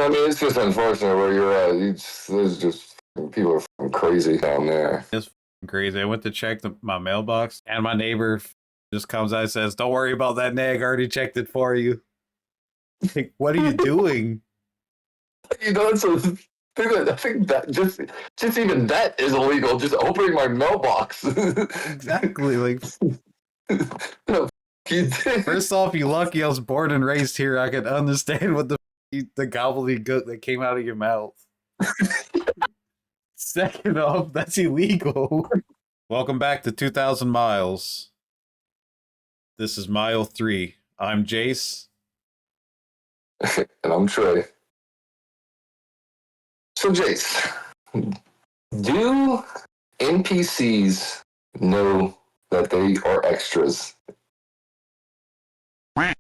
I mean, it's just unfortunate where you're at. There's just people are fucking crazy down there. It's crazy. I went to check my mailbox, and my neighbor just comes out and says, "Don't worry about that nag. I already checked it for you." Like, what are you doing? You know, I think that just even that is illegal. Just opening my mailbox. Exactly. Like, No, first off, you lucky I was born and raised here. I could understand what the gobbledygook that came out of your mouth. Second off, that's illegal. Welcome back to 2,000 Miles. This is Mile 3. I'm Jace. And I'm Trey. So, Jace, do NPCs know that they are extras?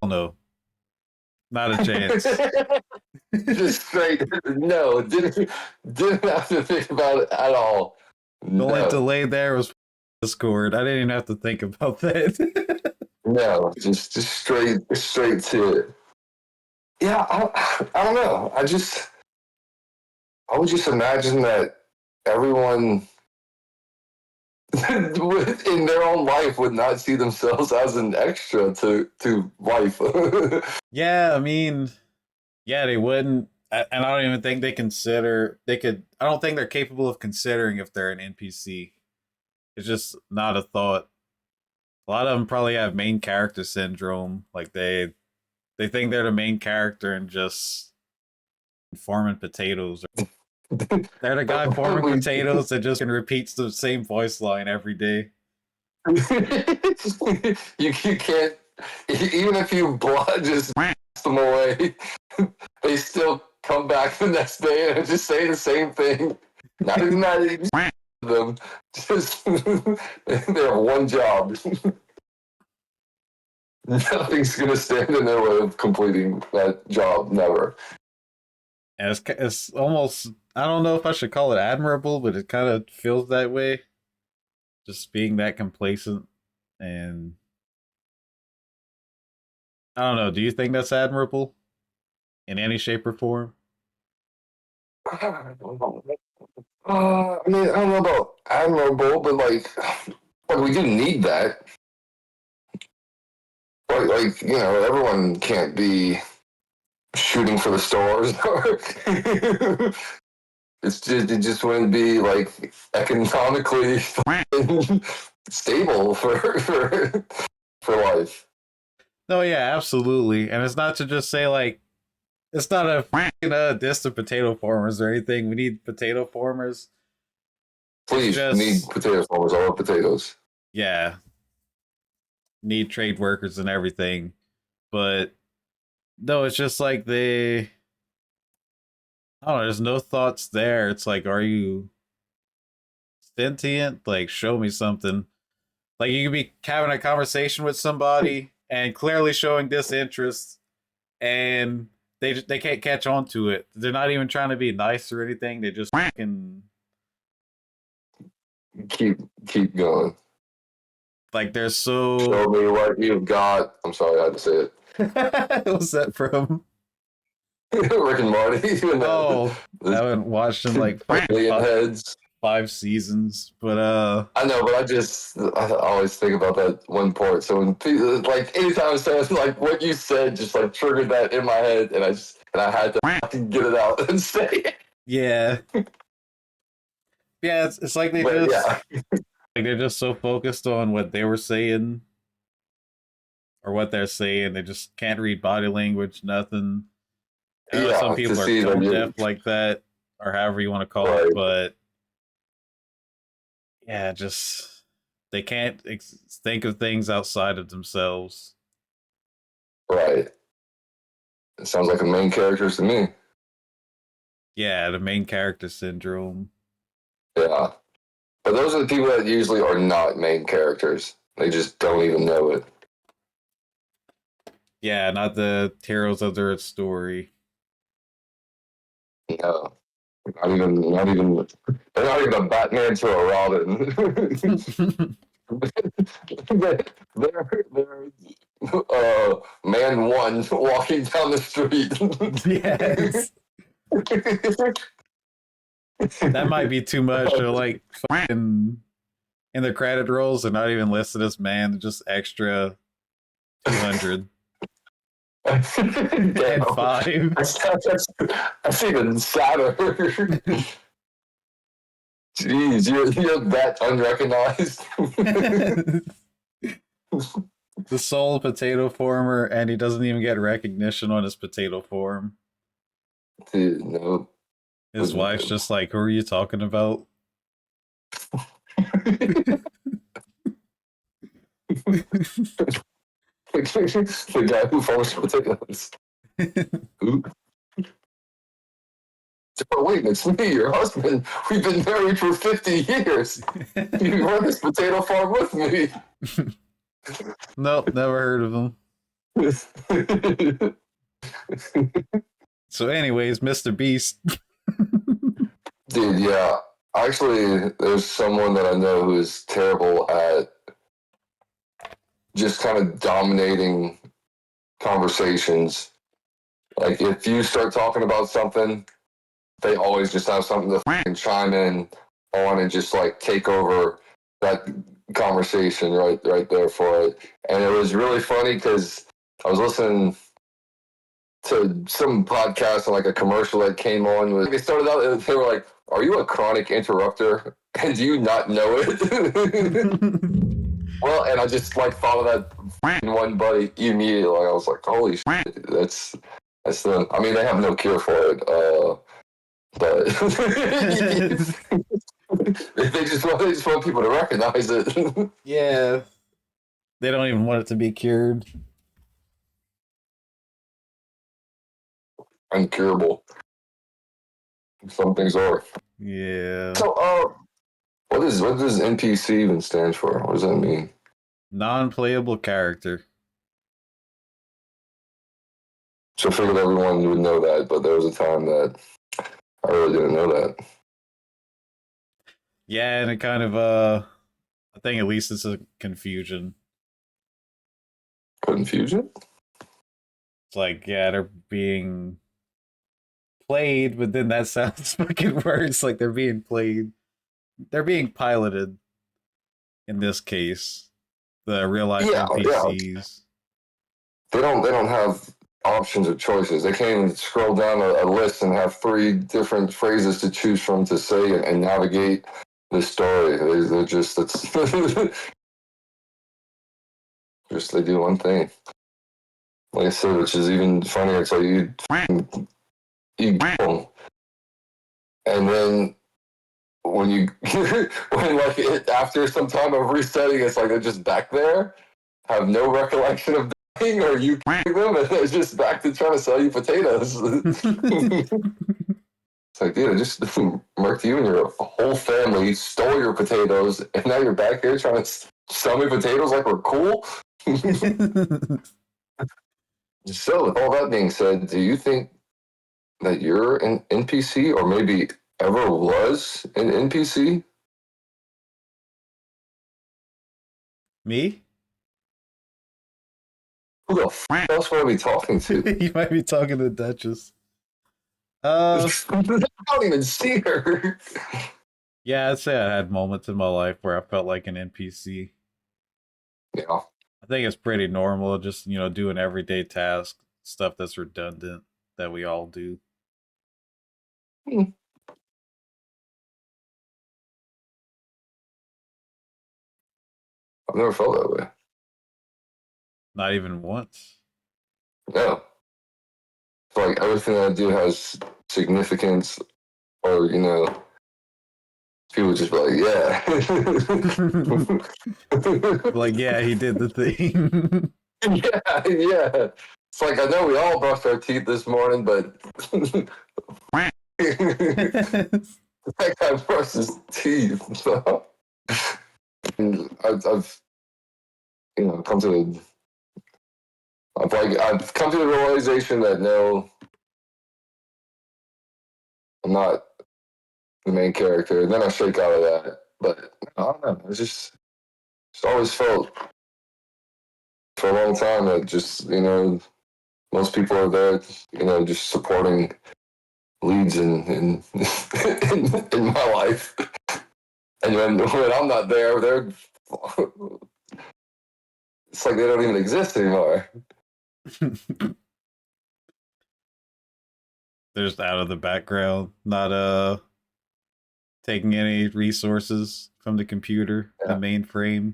No. Not a chance. Just straight, no. Didn't have to think about it at all. The only delay there was Discord. I didn't even have to think about that. No, just straight to it. Yeah, I don't know. I would just imagine that everyone in their own life would not see themselves as an extra to life. Yeah, I mean, yeah, they wouldn't. And I don't even think I don't think they're capable of considering if they're an NPC. It's just not a thought. A lot of them probably have main character syndrome. Like they think they're the main character and just farming potatoes. They're the guy farming potatoes that just repeats the same voice line every day. You can't, even if you just them away, they still come back the next day and just say the same thing. Not even that, them. Just they have one job. Nothing's gonna stand in their way of completing that job. Never. And it's almost, I don't know if I should call it admirable, but it kind of feels that way. Just being that complacent, and I don't know. Do you think that's admirable in any shape or form? I mean, I don't know about admirable, but like we do need that. Like you know, everyone can't be shooting for the stars. It just wouldn't be like economically stable for life. No, yeah, absolutely. And it's not to just say like it's not a diss to potato farmers or anything. We need potato farmers. Please need potato farmers. I love potatoes. Yeah, need trade workers and everything, but no, it's just like I don't know, there's no thoughts there. It's like, are you sentient? Like, show me something. Like, you could be having a conversation with somebody and clearly showing disinterest, and they can't catch on to it. They're not even trying to be nice or anything. They just fucking keep going. Like, they're so. Show me what you've got. I'm sorry, I had to say it. What was that from? Rick and Morty. Oh, I haven't watched in like five seasons, but I know, but I always think about that one part. So when people, like anytime someone like what you said just like triggered that in my head, and I had to fucking get it out and say it. Yeah. Yeah, it's like like they're just so focused on what they were saying or what they're saying, they just can't read body language, nothing. I know some people are tone deaf like that, or however you want to call it, but yeah, just they can't think of things outside of themselves. Right. It sounds like a main character to me. Yeah, the main character syndrome. Yeah. But those are the people that usually are not main characters. They just don't even know it. Yeah, not the heroes of their story. No. They're not even a Batman to a Robin. they're man one walking down the street. Yes. That might be too much. Or like fucking in the credit rolls, they're not even listed as man, just extra 200 and Damn. 5. That's even sadder. Jeez, you're that unrecognized. The sole potato farmer, and he doesn't even get recognition on his potato farm. Dude, no. His wife's just like, who are you talking about? The guy who farms potatoes. Oop. Oh, wait, it's me, your husband. We've been married for 50 years. You run this potato farm with me. Nope, never heard of him. So, anyways, Mr. Beast. Dude, yeah. Actually, there's someone that I know who is terrible at just kind of dominating conversations. Like, if you start talking about something, they always just have something to fucking chime in on and just like take over that conversation right there for it. And it was really funny because I was listening to some podcast and like a commercial that came on. With they started out, they were like, "Are you a chronic interrupter? And do you not know it?" Well, and I just like thought of that one buddy immediately. Like, I was like, "Holy shit, that's the." I mean, they have no cure for it, but they just want people to recognize it. Yeah. They don't even want it to be cured. Uncurable. Some things are. Yeah. So, what does NPC even stand for? What does that mean? Non-playable character. So I figured everyone would know that, but there was a time that I really didn't know that. Yeah, and it kind of I think at least it's a confusion. Confusion? It's like, yeah, they're being played, but then that sounds fucking worse. Like they're being played. They're being piloted in this case. The real life NPCs. They don't have options or choices. They can't even scroll down a list and have 3 different phrases to choose from to say and navigate the story. They're just it's just they do one thing. Like I said, which is even funnier. It's like you go, and then when you when like after some time of resetting, it's like they're just back there, have no recollection of dying, or you killing them, and they're just back to trying to sell you potatoes. It's like, dude, I just murked you and your whole family, stole your potatoes, and now you're back here trying to sell me potatoes like we're cool. So, with all that being said, do you think that you're an NPC or maybe ever was an NPC? Me? Who the else would I be talking to? You might be talking to Duchess. I don't even see her. Yeah, I'd say I had moments in my life where I felt like an NPC. Yeah. I think it's pretty normal, just doing everyday tasks, stuff that's redundant that we all do. I've never felt that way. Not even once. No. It's like everything that I do has significance, or people just be like, yeah. Like, yeah, he did the thing. Yeah. It's like, I know we all brushed our teeth this morning, but that guy brushed his teeth. So. And I've come to I've come to the realization that no, I'm not the main character. And then I shake out of that. But I don't know. It's just always felt for a long time that just most people are there, just supporting leads in my life. And when I'm not there, they're it's like they don't even exist anymore. They're just out of the background, not taking any resources from the computer, the mainframe.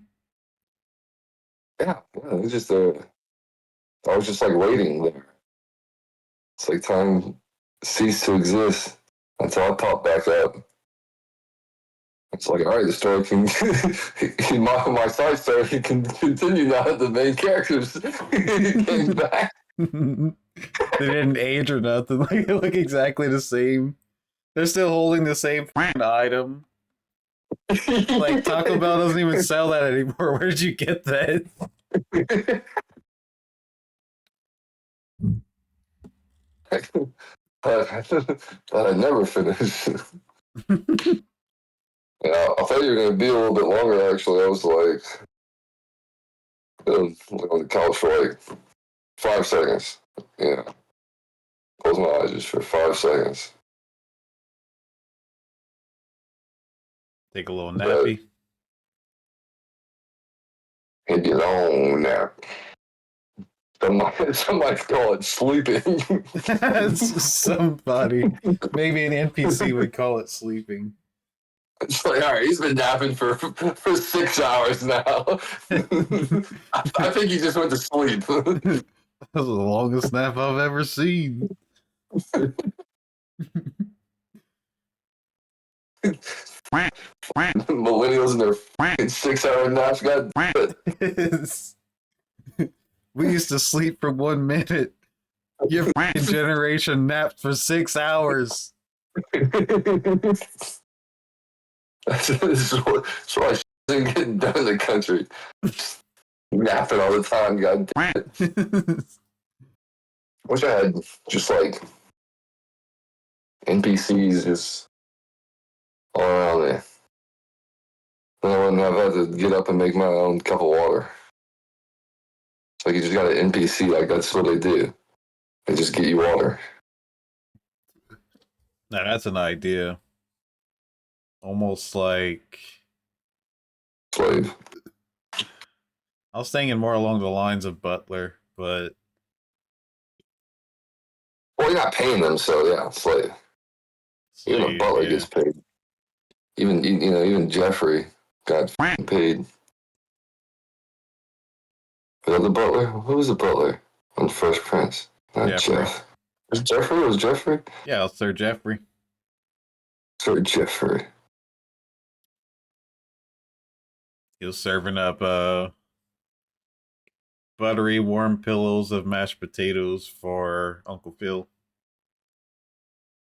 Yeah, it's just I was just like waiting there. It's like time ceased to exist until I pop back up. It's like, all right, the story can my side story can continue now that the main characters came back. They didn't age or nothing. Like they look exactly the same. They're still holding the same item. Like Taco Bell doesn't even sell that anymore. Where did you get that? But I never finished. Yeah, I thought you were gonna be a little bit longer. Actually, I was like on the couch for like 5 seconds. Yeah, close my eyes just for 5 seconds. Take a little nappy. Hit your long nap. Somebody call it sleeping. Somebody, maybe an NPC would call it sleeping. It's like, all right, he's been napping for 6 hours now. I think he just went to sleep. That was the longest nap I've ever seen. Millennials and their 6-hour naps. God damn it. We used to sleep for 1 minute. Your generation napped for 6 hours. That's why isn't getting done in the country. Napping all the time. God damn it. Wish I had just like NPCs just all around me. Then I wouldn't have had to get up and make my own cup of water. It's like you just got an NPC, like that's what they do. They just get you water. Now that's an idea. Almost like Slave. I was thinking more along the lines of Butler, but Well, you're not paying them, so yeah, slave. Even a butler gets paid. Even Jeffrey got paid. Was that the butler? Who was the butler on Fresh Prince? Not Jeff. Was Jeffrey? Yeah, Sir Jeffrey. Sir Jeffrey. He was serving up buttery warm pillows of mashed potatoes for Uncle Phil.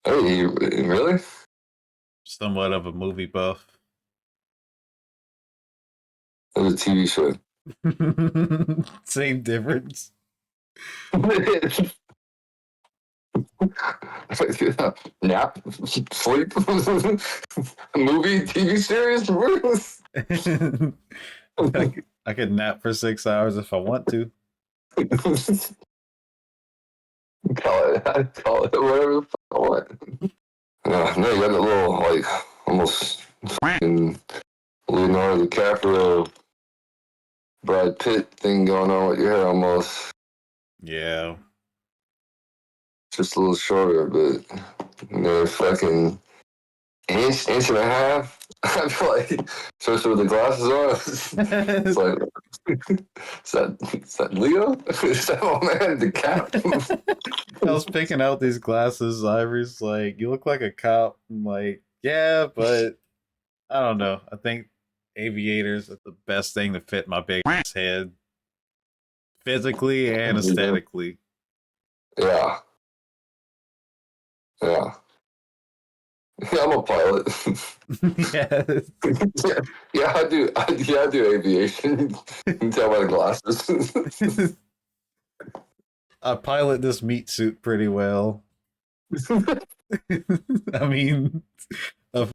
Hey, really? Somewhat of a movie buff. It was a TV show. Same difference. Nap, sleep, movie, TV series. I could nap for 6 hours if I want to. Call it whatever the fuck I want. No, you got that little like almost fucking Leonardo DiCaprio, Brad Pitt thing going on with your hair almost. Yeah. Just a little shorter, but fucking inch and a half. I feel like, especially with the glasses on, it's like, is that Leo? Is that my man, the cap? I was picking out these glasses. Ivory's like, you look like a cop. I'm like, yeah, but I don't know. I think aviators are the best thing to fit my big ass head, physically and aesthetically. Yeah. Yeah. Yeah, I'm a pilot. Yeah, I do. I do aviation. You can tell by the glasses. I pilot this meat suit pretty well. I mean, I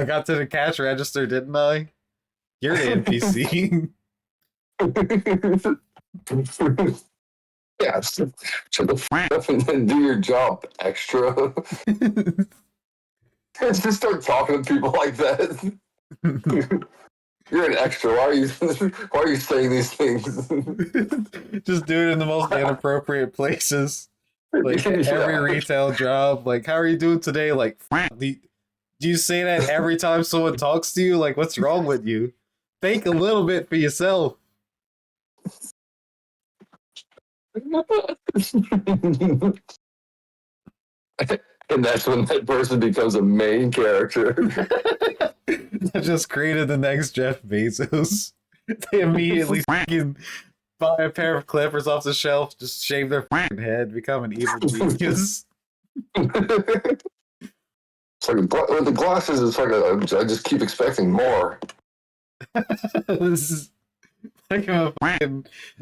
got to the cash register, didn't I? You're the NPC. Yeah, shut the up and then do your job extra. Just start talking to people like that. You're an extra. Why are you saying these things? Just do it in the most inappropriate places. Like every Yeah. retail job. Like, how are you doing today? Like, do you say that every time someone talks to you? Like, what's wrong with you? Think a little bit for yourself. And that's when that person becomes a main character. That just created the next Jeff Bezos. They immediately fucking buy a pair of clippers off the shelf, just shave their fucking head, become an evil genius. It's like with the glasses. It's like I just keep expecting more. This is like I'm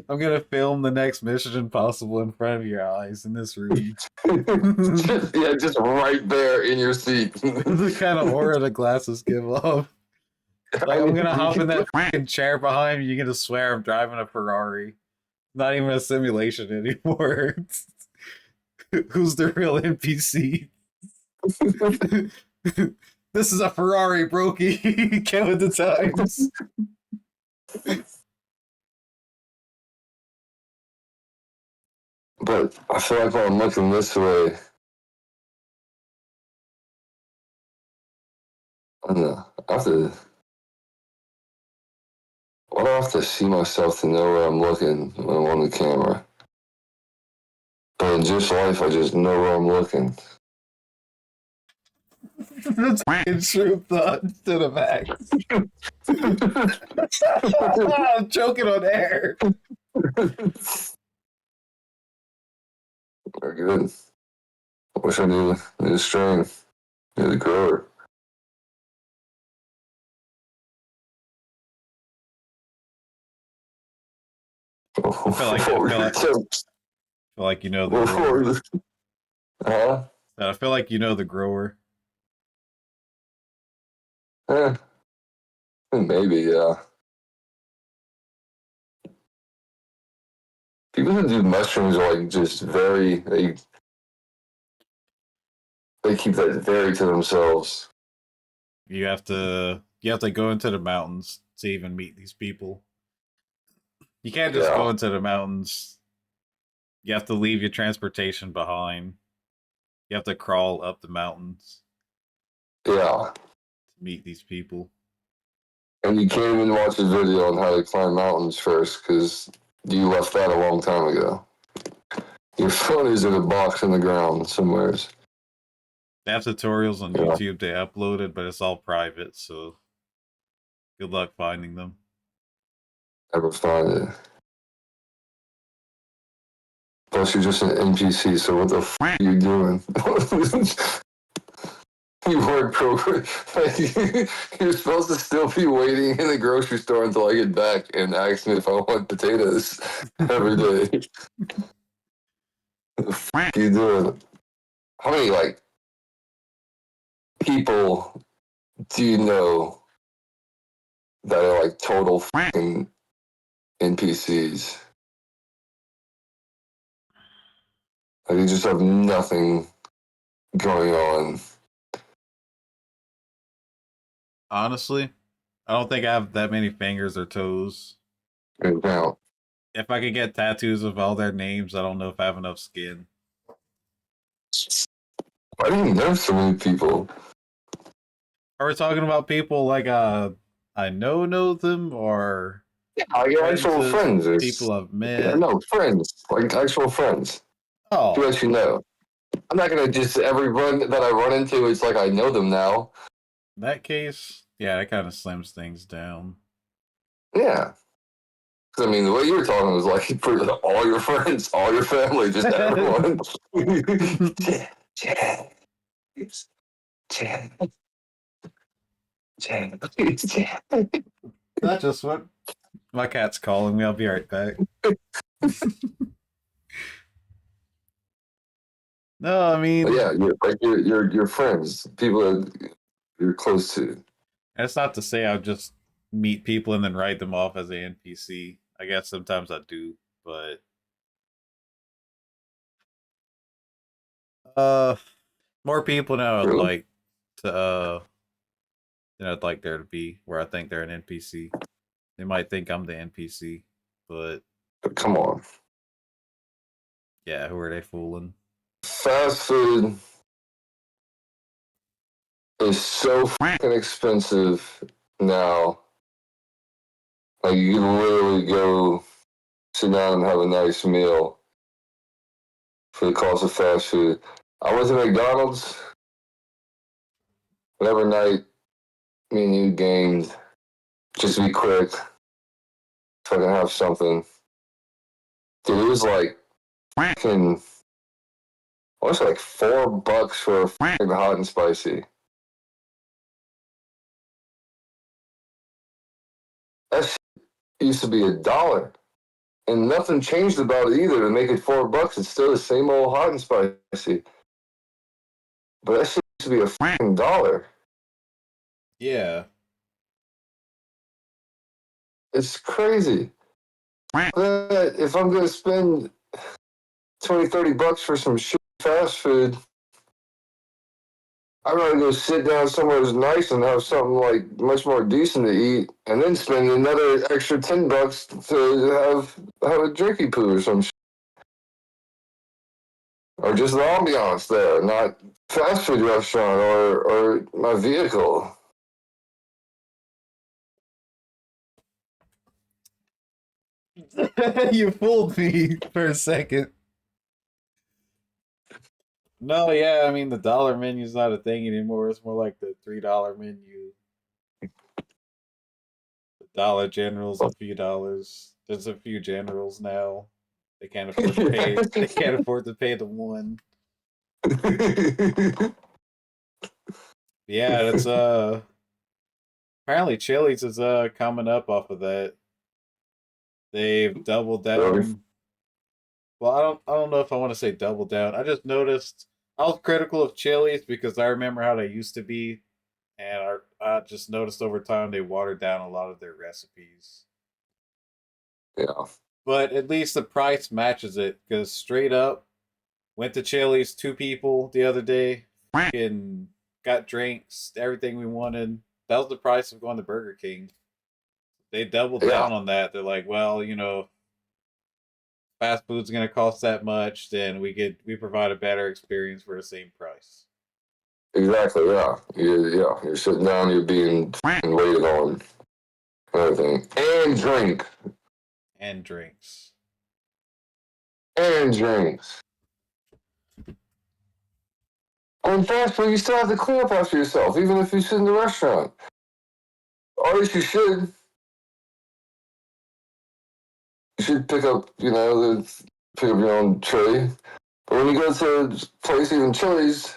gonna film the next Mission Impossible in front of your eyes in this room. Just right there in your seat. The kind of aura the glasses give off. Like, I'm gonna hop in that fucking chair behind you. You're gonna swear I'm driving a Ferrari. Not even a simulation anymore. Who's the real NPC? This is a Ferrari, Brokey. Get with the times. But I feel like when I'm looking this way, I don't know. Why do I have to see myself to know where I'm looking when I'm on the camera? But in just life, I just know where I'm looking. That's fucking true thought to the max. I'm choking on air. Very good. I wish I knew the strain, knew the grower. I feel like you know the grower. Huh? I feel like you know the grower. Eh, maybe, yeah. People who do mushrooms are like just they keep that very to themselves. You have to go into the mountains to even meet these people. You can't just go Yeah. into the mountains. You have to leave your transportation behind. You have to crawl up the mountains Yeah. to meet these people. And you can't even watch a video on how to climb mountains first because you left that a long time ago. Your phone is in a box in the ground somewhere. They have tutorials on YouTube they uploaded, but it's all private, so good luck finding them. Never find it. Plus, you're just an NPC, so what the f are you doing? You weren't programmed. You're supposed to still be waiting in the grocery store until I get back and ask me if I want potatoes every day. What the f are you doing? How many, like, people do you know that are, like, total fucking NPCs? Like, you just have nothing going on. Honestly, I don't think I have that many fingers or toes. Right now. If I could get tattoos of all their names, I don't know if I have enough skin. Why do you know so many people? Are we talking about people like I know them, or Yeah, your actual friends. people I've Yeah, met? no, friends. Like actual friends. Who Oh, else you know? I'm not gonna just everyone that I run into, it's like I know them now. in that case, yeah, that kind of slims things down. Yeah. 'Cause, I mean, the way you were talking was like for all your friends, all your family, just everyone. Chad, Chad, Chad, Chad. That's just what my cat's calling me. I'll be right back. No, I But mean, yeah, your friends, people that you're close to. that's not to say I'll just meet people and then write them off as an NPC. I guess sometimes I do, but Uh, more people now would True. like to than I'd like there to be. Where I think they're an NPC. They might think I'm the NPC, but But come on. yeah, who are they fooling? Fast food is so fucking expensive now. Like you can literally go sit down and have a nice meal for the cost of fast food. I went to McDonald's whatever night me and you gamed, just to be quick, so I can have something. Dude, it was like fucking, I was like $4 for a fucking hot and spicy. That shit used to be $1. And nothing changed about it either to make it $4. It's still the same old hot and spicy. But that shit used to be a fucking dollar. Yeah, It's crazy. But if I'm gonna spend 20, $30 for some shit fast food, I'd rather go sit down somewhere that's nice and have something like much more decent to eat, and then spend another extra $10 to have a jerky poo or some shit. Or just the ambiance there, not fast food restaurant or my vehicle. you fooled me for a second. No, yeah, I mean the dollar menu's not a thing anymore. It's more like the $3 menu. The Dollar General's a few dollars. There's a few generals now. They can't afford to pay. They can't afford to pay the one. Yeah, that's apparently Chili's is coming up off of that. They've doubled down. Well, I don't know if I want to say double down. I just noticed I was critical of Chili's because I remember how they used to be, and I just noticed over time they watered down a lot of their recipes. Yeah. But at least the price matches it because straight up went to Chili's, two people the other day, and got drinks, everything we wanted. That was the price of going to Burger King. They doubled Yeah. down on that. They're like, well, fast food's going to cost that much, then we provide a better experience for the same price. Exactly. Yeah. You're sitting down. You're being waited on. And everything. And drink. And drinks. And drinks. On fast food, you still have to clean up after yourself, even if you sit in the restaurant. Or at least you should. You should pick up, pick up your own tray. But when you go to a place, even Chili's,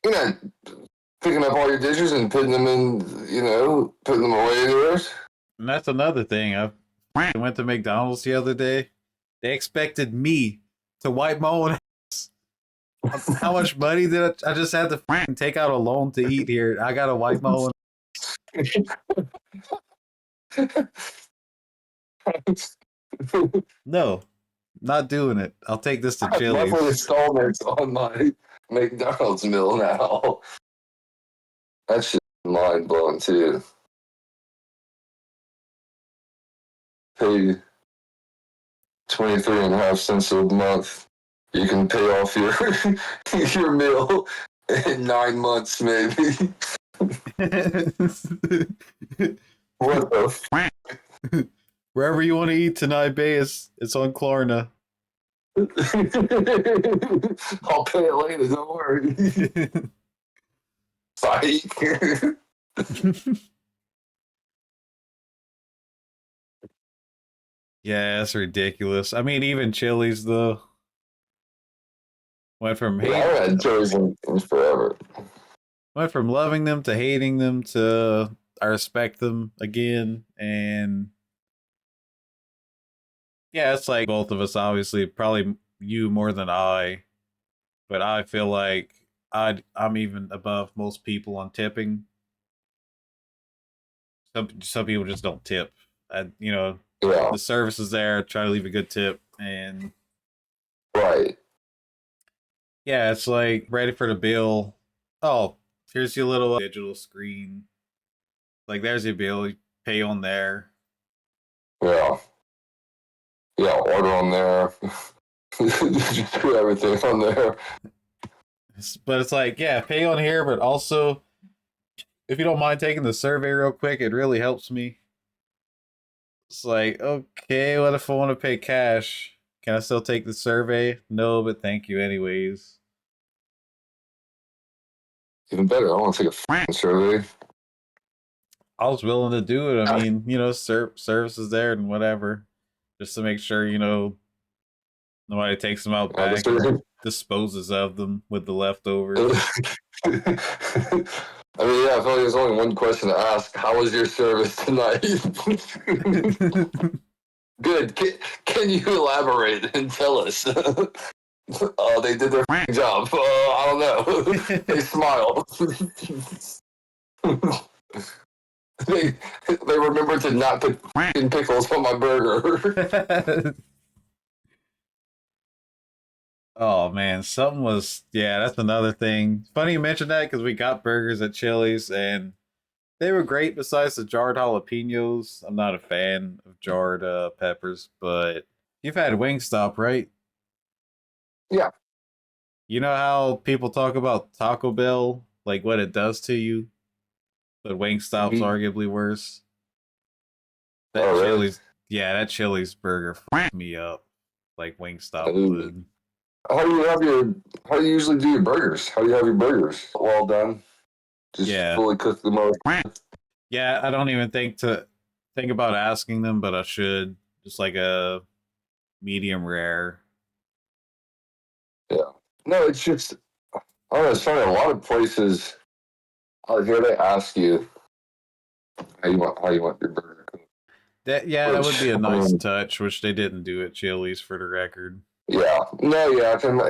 you're not picking up all your dishes and putting them in, putting them away anywhere. And that's another thing. I went to McDonald's the other day. They expected me to wipe my own ass. How much money did I just had to take out a loan to eat here? I gotta wipe my own. No, not doing it. I'll take this to Monthly Chili's. installments on my McDonald's meal now. That's just mind blowing too. Pay 23.5 cents a month. You can pay off your your meal in 9 months, maybe. What the Wherever you want to eat tonight, Bay, it's on Klarna. I'll pay it later, don't worry. Psych. Yeah, that's ridiculous. I mean, even Chili's though went from I haven't had Joe's in forever. went from loving them to hating them to I respect them again, and yeah, it's like both of us. Obviously, probably you more than I, but I feel like I'm even above most people on tipping. Some people just don't tip. Yeah, The service is there. Try to leave a good tip, and right. Yeah, it's like ready for the bill. Oh, here's your little digital screen. Like there's your bill. You pay on there. Yeah, yeah. Order on there. Just do everything on there. But it's like, yeah, pay on here, but also if you don't mind taking the survey real quick, it really helps me. It's like, okay, what if I want to pay cash? Can I still take the survey? No, but thank you anyways. Even better, I want to take a survey. I was willing to do it. I mean, services there and whatever, just to make sure nobody takes them out back and disposes of them with the leftovers. I mean, yeah, I feel like there's only one question to ask. How was your service tonight? Good. Can you elaborate and tell us? They did their job. I don't know. They smiled. they they remembered to not put pickles on my burger. Oh man, something was yeah. That's another thing. Funny you mentioned that because we got burgers at Chili's and they were great. Besides the jarred jalapenos, I'm not a fan of jarred peppers, but you've had Wingstop, right? Yeah. You know how people talk about Taco Bell, like what it does to you, but Wingstop's Mm-hmm. arguably worse. That Oh, really? Chili's, yeah, that Chili's burger fucked me up like Wingstop Ooh. would. How do you have your? How do you usually do your burgers? How do you have your burgers? Well done. Just Yeah, fully cook them up. yeah. I don't even think about asking them, but I should. Just like a medium rare. Yeah. No, it's just. I don't know. It's funny. A lot of places out here they ask you how you want your burger cooked. That yeah, that would Which be a I nice mean, touch, which they didn't do at Chili's for the record. yeah, no, yeah, I can,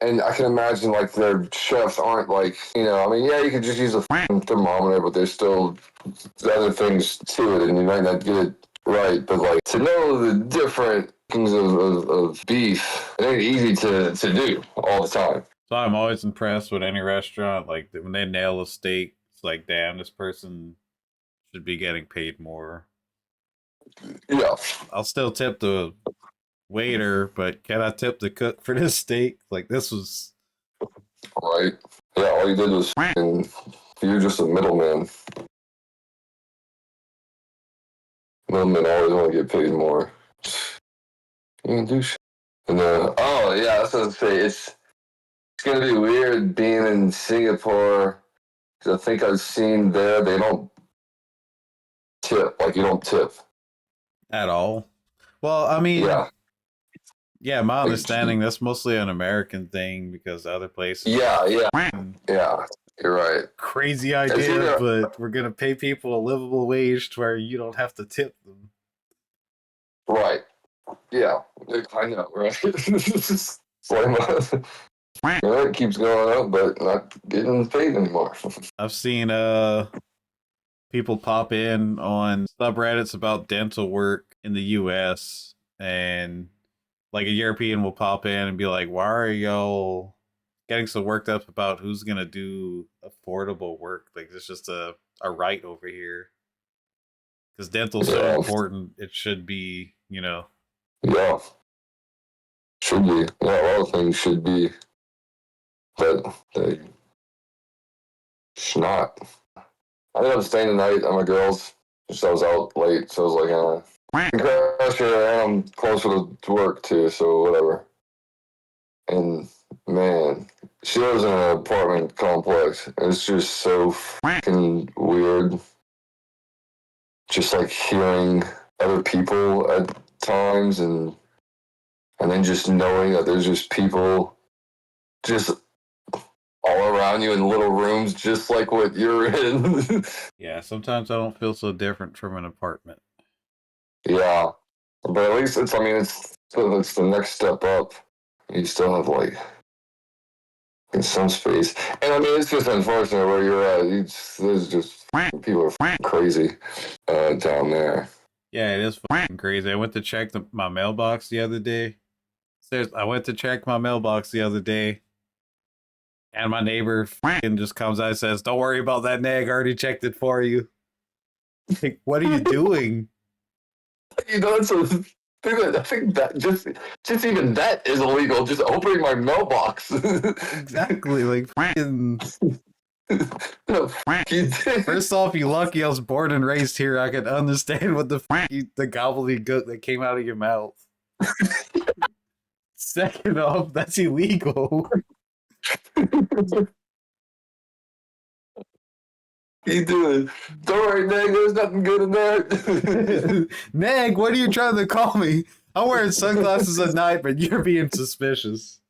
and I can imagine like their chefs aren't like I mean, yeah, you could just use a thermometer, but there's still other things to it, and you might not get it right. But like to know the different things of beef, it ain't easy to do all the time. So I'm always impressed with any restaurant. Like when they nail a steak, it's like, damn, this person should be getting paid more. Yeah, I'll still tip the waiter, but can I tip the cook for this steak? Like this was right. Yeah, all you did was and you're just a middleman. Middlemen always want to get paid more. You can do shit. And oh yeah, that's what I was gonna say. It's gonna be weird being in Singapore because I think I've seen there they don't tip like you don't tip. at all. Well, I mean, Yeah, yeah, my like, understanding that's mostly an American thing because other places are yeah, like yeah, yeah. You're right. crazy It's idea, either but we're gonna pay people a livable wage to where you don't have to tip them. right. Yeah, I know, right? It's like it keeps going up, but not getting paid anymore. I've seen people pop in on subreddits about dental work in the US and like a European will pop in and be like, why are y'all getting so worked up about who's gonna do affordable work? Like it's just a right over here. Because dental's so Yeah, important, it should be, yeah, should be. Yeah, a lot of things should be, but they should not. I ended up staying the night at my girl's. Just I was out late, so I was like, crash here, and I'm closer to work too, so whatever. And man, she lives in an apartment complex. It's just so fucking weird. Just like hearing other people at times, and then just knowing that there's just people just all around you in little rooms, just like what you're in. yeah, sometimes I don't feel so different from an apartment. Yeah, but at least it's. I mean, it's the next step up. You still have like in some space, and I mean, it's just unfortunate where you're at. There's just people are crazy down there. Yeah, it is fucking crazy. I went to check my mailbox the other day. I went to check my mailbox the other day And my neighbor fucking just comes out and says, "Don't worry about that nag. I already checked it for you." Like, what are you doing? You know, so I think that just even that is illegal. Just opening my mailbox. Exactly. Like, fucking. No, fuck you did. First off, you lucky I was born and raised here. I could understand what the gobbledygook that came out of your mouth. Second off, that's illegal. You doing? Don't worry, Nag. There's nothing good in there. Nag, what are you trying to call me? I'm wearing sunglasses at night, but you're being suspicious.